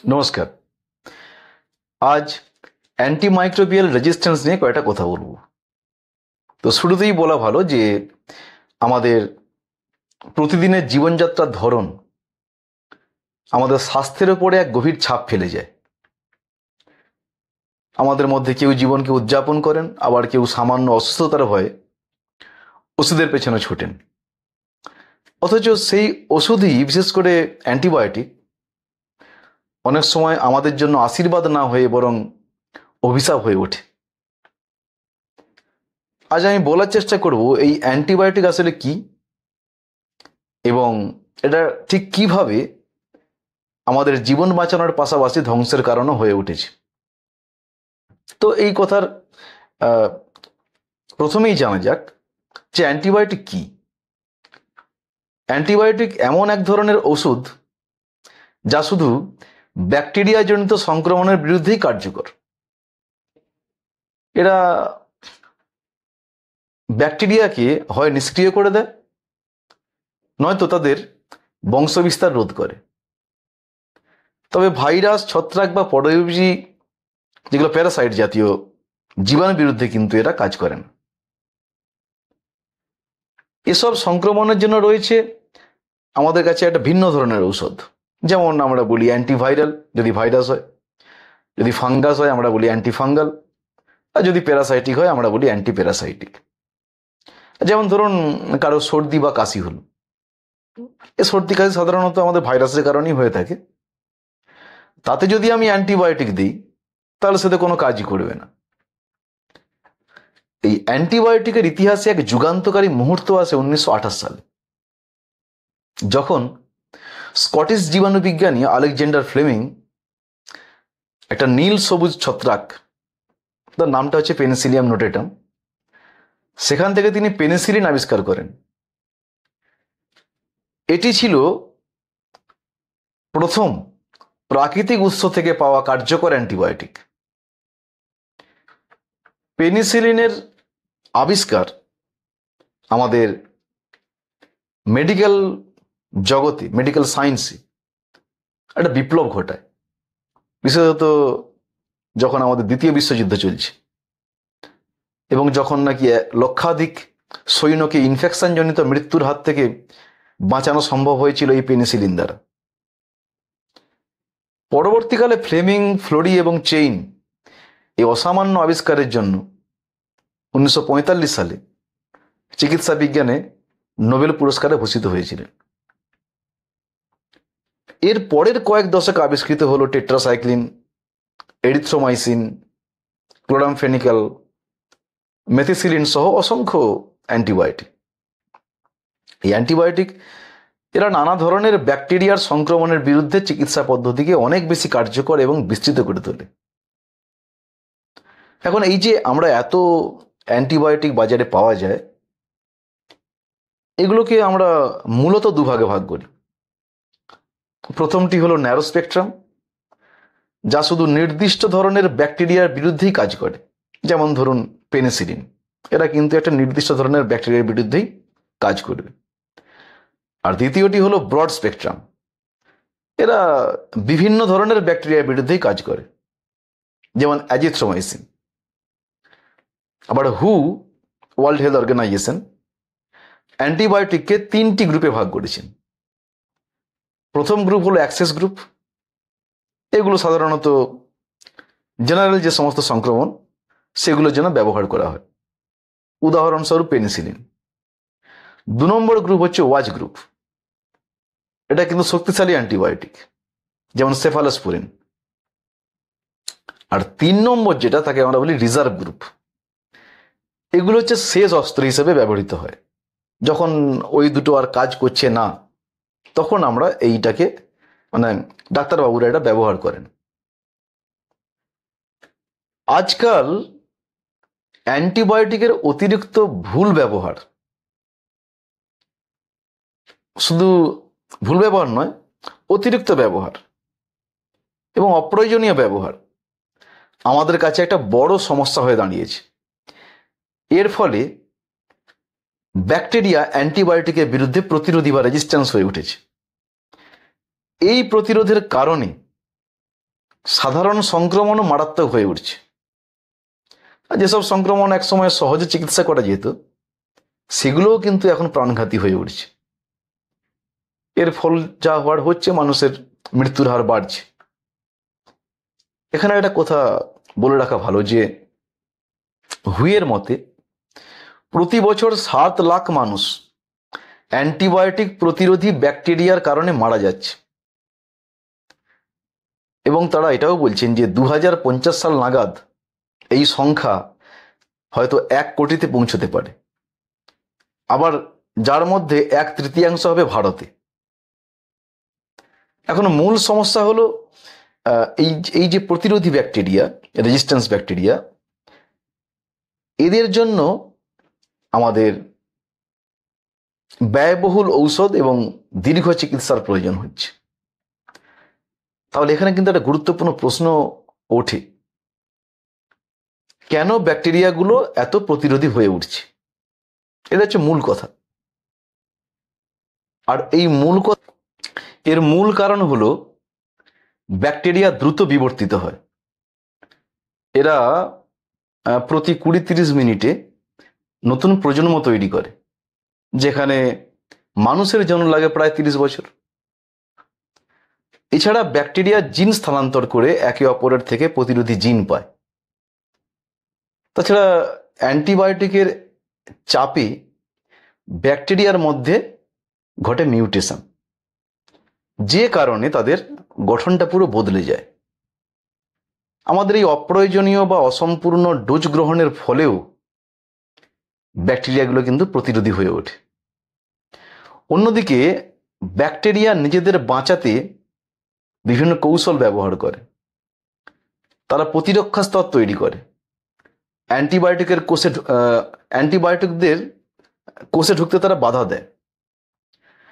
নমস্কার। আজ antimicrobial resistance নিয়ে কয়েকটা কথা বলবো। তো শুরুতেই বলা ভালো যে আমাদের প্রতিদিনের জীবনযাত্রার ধরন আমাদের স্বাস্থ্যের উপরে এক গভীর ছাপ ফেলে যায়। আমাদের মধ্যে কেউ জীবনকে উদযাপন করেন, আবার কেউ সামান্য অসুস্থতার ভয়ে ওষুধের পেছনে ছোটেন। অথচ সেই ওষুধই, বিশেষ করে অ্যান্টিবায়োটিক, অনেক সময় আমাদের জন্য আশীর্বাদ না হয়ে বরং অভিশাপ হয়ে ওঠে। আজ আমি বলার চেষ্টা করব এই অ্যান্টিবায়োটিক আসলে কি এবং এটা ঠিক কিভাবে আমাদের জীবন বাঁচানোর পাশাপাশি ধ্বংসের কারণও হয়ে উঠেছে। তো এই কথার আহ, প্রথমেই জানা যাক যে অ্যান্টিবায়োটিক কি। অ্যান্টিবায়োটিক এমন এক ধরনের ওষুধ যা শুধু ব্যাকটেরিয়াজনিত সংক্রমণের বিরুদ্ধেই কার্যকর। এরা ব্যাকটেরিয়াকে হয় নিষ্ক্রিয় করে দেয়, নয়তো তাদের বংশবিস্তার রোধ করে। তবে ভাইরাস, ছত্রাক বা পরজীবী, যেগুলো প্যারাসাইট জাতীয় জীবাণুর বিরুদ্ধে কিন্তু এরা কাজ করে না। এসব সংক্রমণের জন্য রয়েছে আমাদের কাছে একটা ভিন্ন ধরনের ঔষধ। যেমন আমরা বলি অ্যান্টিভাইরাল যদি ভাইরাস হয়, যদি ফাঙ্গাস হয় আমরা বলি অ্যান্টিফাঙ্গাল, আর যদি প্যারাসাইটিক হয় আমরা বলি অ্যান্টিপ্যারাসাইটিক। যেমন ধরুন কারো সর্দি বা কাশি হলো, এই সর্দি কাশি সাধারণত আমাদের ভাইরাসের কারণেই হয়ে থাকে। তাতে যদি আমি অ্যান্টিবায়োটিক দিই তাহলে সেটা কোনো কাজই করবে না। এই অ্যান্টিবায়োটিকের ইতিহাসে এক যুগান্তকারী মুহূর্ত আসে 1928 সালে, যখন স্কটিশ জীবাণু বিজ্ঞানী আলেকজান্ডার ফ্লেমিং একটা নীল সবুজ ছত্রাক, তার নামটা হচ্ছে পেনিসিলিয়াম নোটেটাম, সেখান থেকে তিনি পেনিসিলিন আবিষ্কার করেন। এটি ছিল প্রথম প্রাকৃতিক উৎস থেকে পাওয়া কার্যকর অ্যান্টিবায়োটিক। পেনিসিলিনের আবিষ্কার আমাদের মেডিকেল জগতে, মেডিকেল সায়েন্সে একটা বিপ্লব ঘটায়। বিশেষত যখন আমাদের দ্বিতীয় বিশ্বযুদ্ধ চলছে এবং যখন নাকি লক্ষাধিক সৈন্যকে ইনফেকশনজনিত মৃত্যুর হাত থেকে বাঁচানো সম্ভব হয়েছিল এই পেনিসিলিন দ্বারা। পরবর্তীকালে ফ্লেমিং, ফ্লোরি এবং চেইন এই অসামান্য আবিষ্কারের জন্য 1945 সালে চিকিৎসা বিজ্ঞানে নোবেল পুরস্কারে ভূষিত হয়েছিলেন। এর পরের কয়েক দশক আবিষ্কৃত হলো টেট্রাসাইক্লিন, এরিথ্রোমাইসিন, ক্লোরামফেনিক্যাল, মেথিসিলিন সহ অসংখ্য অ্যান্টিবায়োটিক। এই অ্যান্টিবায়োটিক এরা নানা ধরনের ব্যাকটেরিয়ার সংক্রমণের বিরুদ্ধে চিকিৎসা পদ্ধতিকে অনেক বেশি কার্যকর এবং বিস্তৃত করে তোলে। এখন এই যে আমরা এত অ্যান্টিবায়োটিক বাজারে পাওয়া যায়, এগুলোকে আমরা মূলত দুভাগে ভাগ করি। প্রথমটি হলো ন্যারো স্পেকট্রাম, যা শুধু নির্দিষ্ট ধরনের ব্যাকটেরিয়ার বিরুদ্ধেই কাজ করে। যেমন ধরুন পেনিসিলিন, এরা কিন্তু একটা নির্দিষ্ট ধরনের ব্যাকটেরিয়ার বিরুদ্ধেই কাজ করবে। আর দ্বিতীয়টি হলো ব্রড স্পেকট্রাম, এরা বিভিন্ন ধরনের ব্যাকটেরিয়ার বিরুদ্ধেই কাজ করে, যেমন অ্যাজিথ্রোমাইসিন। আবার ওয়ার্ল্ড হেলথ অর্গানাইজেশন অ্যান্টিবায়োটিককে 3টি গ্রুপে ভাগ করেছেন। প্রথম গ্রুপ হলো অ্যাক্সেস গ্রুপ, এগুলো সাধারণত জেনারেল যে সমস্ত সংক্রমণ সেগুলোর জন্য ব্যবহার করা হয়, উদাহরণস্বরূপ পেনিসিলিন। 2 নম্বর গ্রুপ হচ্ছে ওয়াচ গ্রুপ, এটা কিন্তু শক্তিশালী অ্যান্টিবায়োটিক, যেমন সেফালোস্পুরিন। আর 3 নম্বর যেটা, তাকে আমরা বলি রিজার্ভ গ্রুপ। এগুলো হচ্ছে শেষ অস্ত্র হিসেবে ব্যবহৃত হয়। যখন ওই দুটো আর কাজ করছে না, তখন আমরা এইটাকে, মানে ডাক্তারবাবুরা এটা ব্যবহার করেন। আজকাল অ্যান্টিবায়োটিকের অতিরিক্ত ভুল ব্যবহার, শুধু ভুল ব্যবহার নয়, অতিরিক্ত ব্যবহার এবং অপ্রয়োজনীয় ব্যবহার আমাদের কাছে একটা বড় সমস্যা হয়ে দাঁড়িয়েছে। এর ফলে ব্যাকটেরিয়া অ্যান্টিবায়োটিকের বিরুদ্ধে প্রতিরোধী বা রেজিস্ট্যান্স হয়ে উঠেছে। এই প্রতিরোধের কারণে সাধারণ সংক্রমণও মারাত্মক হয়ে উঠছে। আর যেসব সংক্রমণ একসময় সহজে চিকিৎসা করা যেত, সেগুলোও কিন্তু এখন প্রাণঘাতী হয়ে উঠছে। এর ফল যা হওয়ার হচ্ছে, মানুষের মৃত্যুর হার বাড়ছে। এখানে একটা কথা বলে রাখা ভালো যে হুইয়ের মতে প্রতি বছর 7 লাখ মানুষ অ্যান্টিবায়োটিক প্রতিরোধী ব্যাকটেরিয়ার কারণে মারা যাচ্ছে, এবং তারা এটাও বলছেন যে 2050 সাল নাগাদ এই সংখ্যা হয়তো 1 কোটিতে পৌঁছতে পারে। আবার যার মধ্যে 1/3 হবে ভারতে। এখন মূল সমস্যা হলো এই যে প্রতিরোধী ব্যাকটেরিয়া, রেজিস্ট্যান্স ব্যাকটেরিয়া, এদের জন্য আমাদের ব্যয়বহুল ঔষধ এবং দীর্ঘ চিকিৎসার প্রয়োজন হচ্ছে। তাহলে এখানে কিন্তু একটা গুরুত্বপূর্ণ প্রশ্ন ওঠে, কেন ব্যাকটেরিয়াগুলো এত প্রতিরোধী হয়ে উঠছে? এটা হচ্ছে মূল কথা। আর এর মূল কারণ হলো ব্যাকটেরিয়া দ্রুত বিবর্তিত হয়। এরা প্রতি 20-30 মিনিটে নতুন প্রজন্ম তৈরি করে, যেখানে মানুষের জন্য লাগে প্রায় 30 বছর। এছাড়া ব্যাকটেরিয়া জিন স্থানান্তর করে একে অপরের থেকে প্রতিরোধী জিন পায়। তাছাড়া অ্যান্টিবায়োটিকের চাপে ব্যাকটেরিয়ার মধ্যে ঘটে মিউটেশন, যে কারণে তাদের গঠনটা পুরো বদলে যায়। আমাদের এই অপ্রয়োজনীয় বা অসম্পূর্ণ ডোজ গ্রহণের ফলেও ব্যাকটেরিয়াগুলো কিন্তু প্রতিরোধী হয়ে ওঠে। অন্যদিকে ব্যাকটেরিয়া নিজেদের বাঁচাতে বিভিন্ন কৌশল ব্যবহার করে। তারা প্রতিরক্ষা স্তর তৈরি করে, অ্যান্টিবায়োটিকদের কোষে ঢুকতে তারা বাধা দেয়।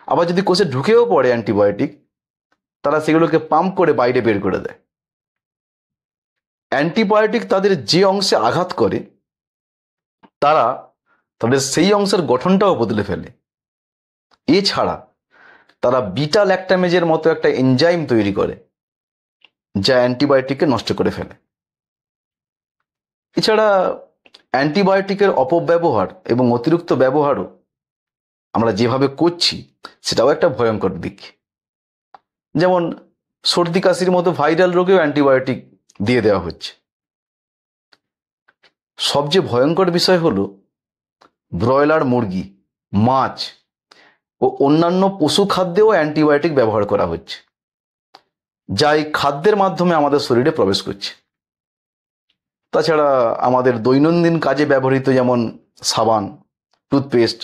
আবার যদি কোষে ঢুকেও পড়ে অ্যান্টিবায়োটিক, তারা সেগুলোকে পাম্প করে বাইরে বের করে দেয়। অ্যান্টিবায়োটিক তাদের যে অংশে আঘাত করে, তারা তাদের সেই অংশের গঠনটাও বদলে ফেলে। এছাড়া তারা বিটা ল্যাকটামেজের মতো একটা এনজাইম তৈরি করে, যা অ্যান্টিবায়োটিককে নষ্ট করে ফেলে। এছাড়া অ্যান্টিবায়োটিকের অপব্যবহার এবং অতিরিক্ত ব্যবহারও আমরা যেভাবে করছি, সেটাও একটা ভয়ঙ্কর দিক। যেমন সর্দি কাশির মতো ভাইরাল রোগেও অ্যান্টিবায়োটিক দিয়ে দেওয়া হচ্ছে। সবচেয়ে ভয়ঙ্কর বিষয় হলো ব্রয়লার মুরগি, মাছ ও অন্যান্য পশু খাদ্যেও অ্যান্টিবায়োটিক ব্যবহার করা হচ্ছে, যা এই খাদ্যের মাধ্যমে আমাদের শরীরে প্রবেশ করছে। তাছাড়া আমাদের দৈনন্দিন কাজে ব্যবহৃত যেমন সাবান, টুথপেস্ট,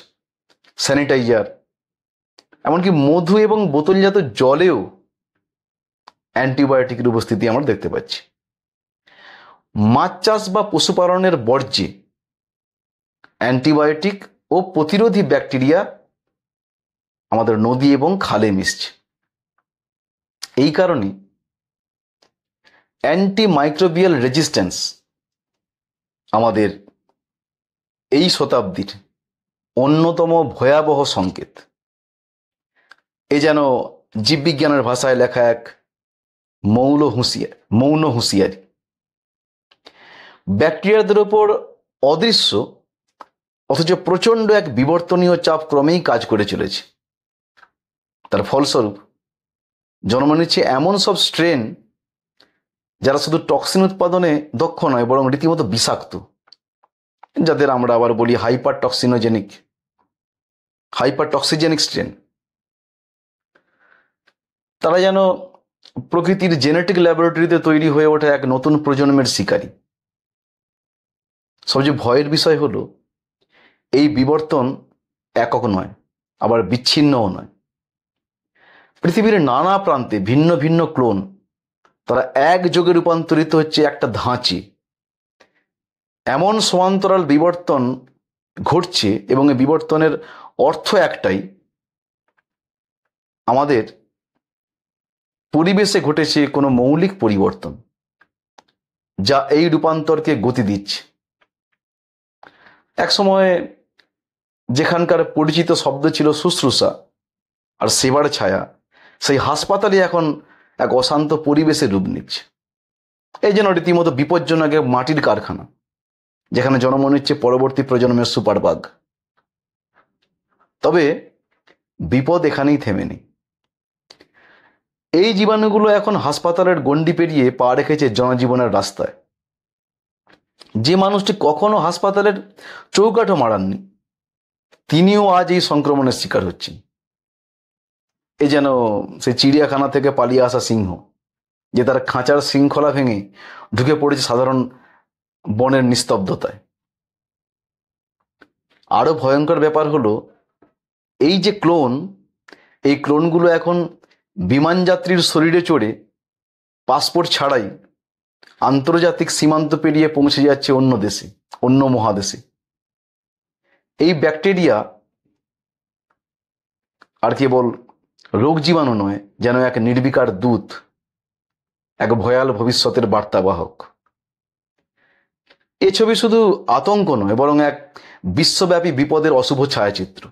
স্যানিটাইজার, এমনকি মধু এবং বোতলজাত জলেও অ্যান্টিবায়োটিকের উপস্থিতি আমরা দেখতে পাচ্ছি। মাছ চাষ বা পশুপালনের বর্জ্যে অ্যান্টিবায়োটিক ও প্রতিরোধী ব্যাকটেরিয়া আমাদের নদী এবং খালে মিশছে। এই কারণে অ্যান্টিমাইক্রোবিয়াল রেজিস্ট্যান্স আমাদের এই শতাব্দীর অন্যতম ভয়াবহ সংকেত। এ যেন জীববিজ্ঞানের ভাষায় লেখা এক মৌন হুঁশিয়ারি। ব্যাকটেরিয়াদের ওপর অদৃশ্য অথচ প্রচণ্ড এক বিবর্তনীয় চাপ ক্রমেই কাজ করে চলেছে। তার ফলস্বরূপ জন্ম নিচ্ছে এমন সব স্ট্রেন, যারা শুধু টক্সিন উৎপাদনে দক্ষ নয়, বরং রীতিমতো বিষাক্ত, যাদের আমরা আবার বলি হাইপারটক্সিজেনিক স্ট্রেন। তারা যেন প্রকৃতির জেনেটিক ল্যাবরেটরিতে তৈরি হয়ে ওঠা এক নতুন প্রজন্মের শিকারী। সবচেয়ে ভয়ের বিষয় হলো এই বিবর্তন একক নয়, আবার বিচ্ছিন্নও নয়। পৃথিবীর নানা প্রান্তে ভিন্ন ভিন্ন ক্লোন, তারা একযোগে রূপান্তরিত হচ্ছে একটা ধাঁচে। এমন সমান্তরাল বিবর্তন ঘটছে, এবং এই বিবর্তনের অর্থ একটাই, আমাদের পরিবেশে ঘটেছে কোনো মৌলিক পরিবর্তন, যা এই রূপান্তরকে গতি দিচ্ছে। এক সময় যেখানকার পরিচিত শব্দ ছিল শুশ্রূষা আর সেবার ছায়া, সেই হাসপাতালে এখন এক অশান্ত পরিবেশে রূপ নিচ্ছে। এই যেন রীতিমতো বিপজ্জনক এক মাটির কারখানা, যেখানে জন্ম নিচ্ছে পরবর্তী প্রজন্মের সুপারবাগ। তবে বিপদ এখানেই থেমে নেই। এই জীবাণুগুলো এখন হাসপাতালের গণ্ডি পেরিয়ে পা রেখেছে জনজীবনের রাস্তায়। যে মানুষটি কখনো হাসপাতালের চৌকাঠও মারাননি, তিনিও আজ এই সংক্রমণের শিকার হচ্ছেন। এ যেন সে চিড়িয়াখানা থেকে পালিয়ে আসা সিংহ, যে তার খাঁচার শৃঙ্খলা ভেঙে ঢুকে পড়েছে সাধারণ বনের নিস্তব্ধতায়। আরো ভয়ঙ্কর ব্যাপার হলো, এই যে ক্লোন, এই ক্লোনগুলো এখন বিমান যাত্রীর শরীরে চড়ে পাসপোর্ট ছাড়াই আন্তর্জাতিক সীমান্ত পেরিয়ে পৌঁছে যাচ্ছে অন্য দেশে, অন্য মহাদেশে। এই ব্যাকটেরিয়া আর কেবল রোগ জীবাণু নয়, যেন এক নির্বিকার দূত, এক ভয়াল ভবিষ্যতের বার্তাবাহক। এ ছবি শুধু আতঙ্ক নয়, বরং এক বিশ্বব্যাপী বিপদের অশুভ ছায়াচিত্র।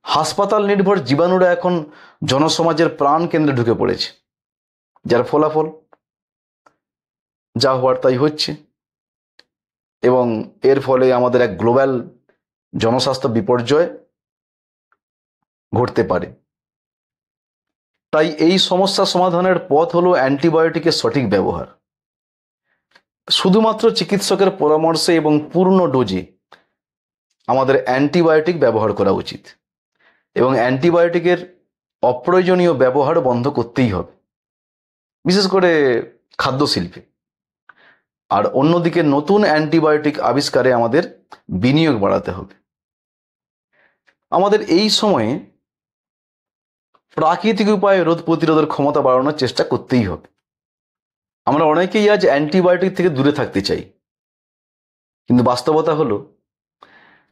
হাসপাতাল নির্ভর জীবাণুরা এখন জনসমাজের প্রাণ কেন্দ্রে ঢুকে পড়েছে, যার ফলাফল যা হওয়ার তাই হচ্ছে, এবং এর ফলে আমাদের এক গ্লোবাল জনস্বাস্থ্য বিপর্যয় ঘটতে পারে। তাই এই সমস্যা সমাধানের পথ হলো অ্যান্টিবায়োটিকের সঠিক ব্যবহার। শুধুমাত্র চিকিৎসকের পরামর্শে এবং পূর্ণ ডোজে আমাদের অ্যান্টিবায়োটিক ব্যবহার করা উচিত, এবং অ্যান্টিবায়োটিকের অপ্রয়োজনীয় ব্যবহার বন্ধ করতেই হবে, বিশেষ করে খাদ্য শিল্পে। আর অন্যদিকে নতুন অ্যান্টিবায়োটিক আবিষ্কারে আমাদের বিনিয়োগ বাড়াতে হবে। আমাদের এই সময়ে প্রাকৃতিক উপায়ে রোগ প্রতিরোধের ক্ষমতা বাড়ানোর চেষ্টা করতেই হবে। আমরা অনেকেই আজ অ্যান্টিবায়োটিক থেকে দূরে থাকতে চাই, কিন্তু বাস্তবতা হলো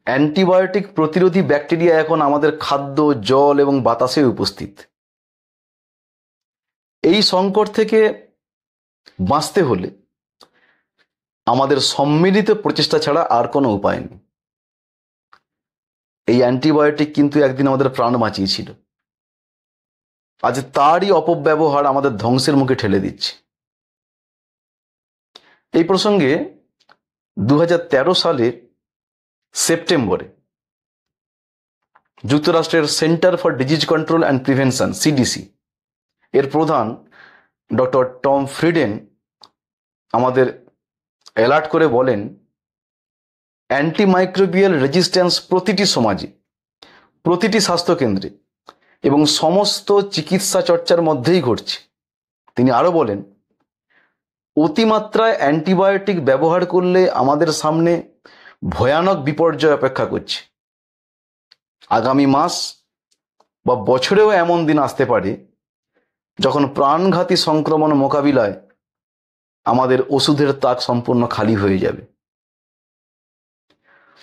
অ্যান্টিবায়োটিক প্রতিরোধী ব্যাকটেরিয়া এখন আমাদের খাদ্য, জল এবং বাতাসে উপস্থিত। এই সংকট থেকে বাঁচতে হলে আমাদের সম্মিলিত প্রচেষ্টা ছাড়া আর কোনো উপায় নেই। এই অ্যান্টিবায়োটিক কিন্তু একদিন আমাদের প্রাণ বাঁচিয়েছিল, আজ তারই অপব্যবহার আমাদের ধ্বংসের মুখে ঠেলে দিচ্ছে। এই প্রসঙ্গে 2013 সালের সেপ্টেম্বরে যুক্তরাষ্ট্রের centre for disease control and prevention, CDC, এর প্রধান ডক্টর টম ফ্রিডেন আমাদের অ্যালার্ট করে বলেন, অ্যান্টিমাইক্রোবিয়াল রেজিস্ট্যান্স প্রতিটি সমাজে, প্রতিটি স্বাস্থ্যকেন্দ্রে এবং সমস্ত চিকিৎসা চর্চার মধ্যেই ঘটছে। তিনি আরো বলেন, অতিমাত্রায় অ্যান্টিবায়োটিক ব্যবহার করলে আমাদের সামনে ভয়ানক বিপর্যয় অপেক্ষা করছে। আগামী মাস বা বছরেও এমন দিন আসতে পারে যখন প্রাণঘাতী সংক্রমণ মোকাবিলায় আমাদের ওষুধের তাক সম্পূর্ণ খালি হয়ে যাবে।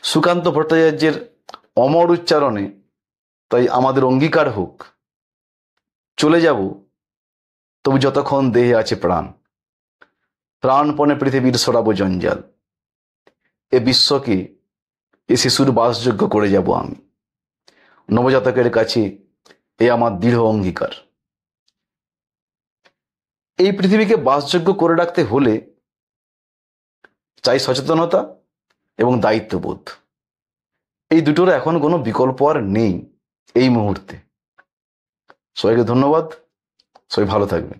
সুকান্ত ভট্টাচার্যের অমর উচ্চারণে তাই আমাদের অঙ্গীকার হোক, চলে যাব তবু যতক্ষণ দেহে আছে প্রাণ, প্রাণপণে পৃথিবীর সরাবো জঞ্জাল, এ বিশ্বকে এ শিশুর বাসযোগ্য করে যাব আমি। নবজাতকের কাছে এ আমার দৃঢ় অঙ্গীকার। এই পৃথিবীকে বাসযোগ্য করে রাখতে হলে চাই সচেতনতা এবং দায়িত্ববোধ। এই দুটোর এখন কোনো বিকল্প আর নেই এই মুহূর্তে। সবাইকে ধন্যবাদ, সবাই ভালো থাকবেন।